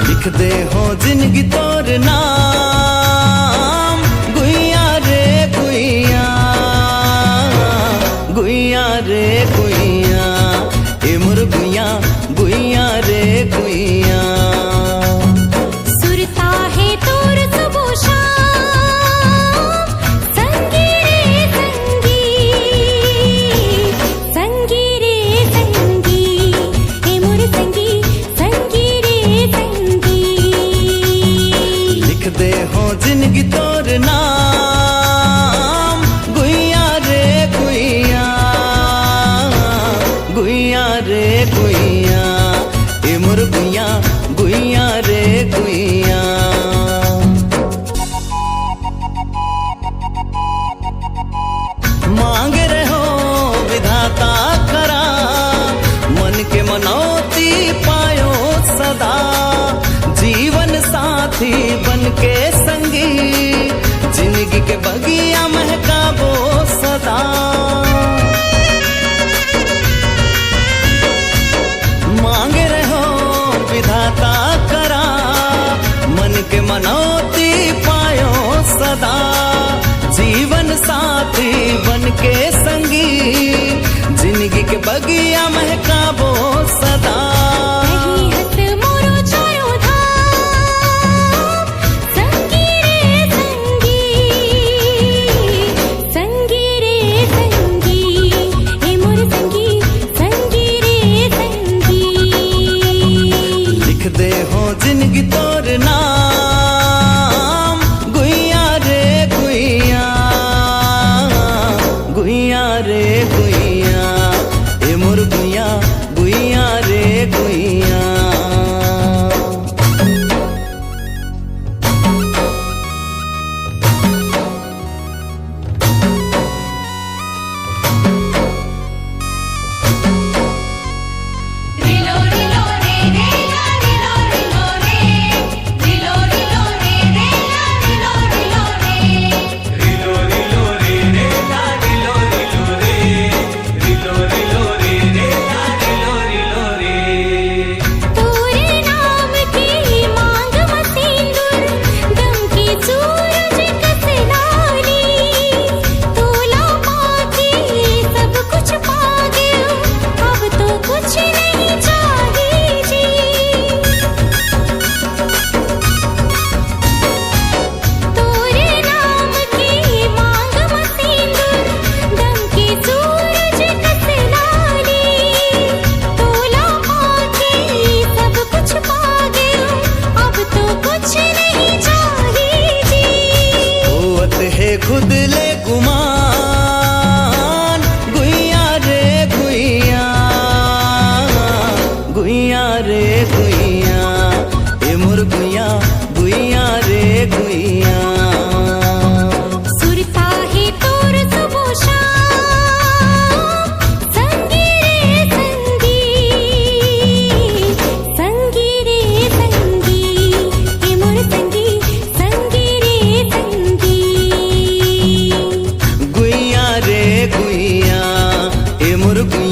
लिखते हो जिंदगी तोर नाम गुइया रे गुइया गुइया रे गुइया ए मोर गुइया गुइया रे गुइया सुरता है तोर सबो शाम संगी रे संगी रे संगी ए मोर संगी संगी रे संगी लिखते हो जिंदगी तोर नाम गुइया रे गुइया गुइया रे गुइया ए मोर गुइया गुइया रे गुइया मांग रहे हो विधाता करा मन के मनौती पायो सदा जीवन साथी बन के संगी जिंदगी के बगिया महकाबो सदा मांग रहे हो विधाता करा मन के मनौती पायो सदा जीवन साथी बन के संगी जिंदगी के बगिया महकाबो सदा नहीं हस मोरो छायो धाम संगी रे संगी रे संगी ए मोर संगी संगी रे संगी लिखते हो जिंदगी तोर नाम गुइया रे गुइया गुइया रे गुइया ए मोर गुइया गुइया रे गुइया रिलो रिलो रे रे रिलो रिलो रे रिलो रिलो रे रे रिलो रिलो रे रिलो रिलो रे रे ला रिलो रिलो रे रिलो रिलो रे रे ला रिलो रिलो रे तोरे नाम की मांग मसिंदूर दम की सूरज कसे लाली तोला पाके सब कुछ पा गयो अब तो कुछ नहीं चाहिए जी तोरे नाम की मांग मसिंदूर दम की सूरज कसे लाली तोला पाके सब कुछ पा गयो अब तो कुछ नहीं चाहिए जी होत है खुद ले गुमान गुइया रे गुइया गुइया रे गुइया ए मोर गुइया गुइया रे गुइया सुरता है तोर सबो शाम संगी रे संगी ए मोर संगी संगी रे संगी गुइया रे गुइया ए मोर गुइया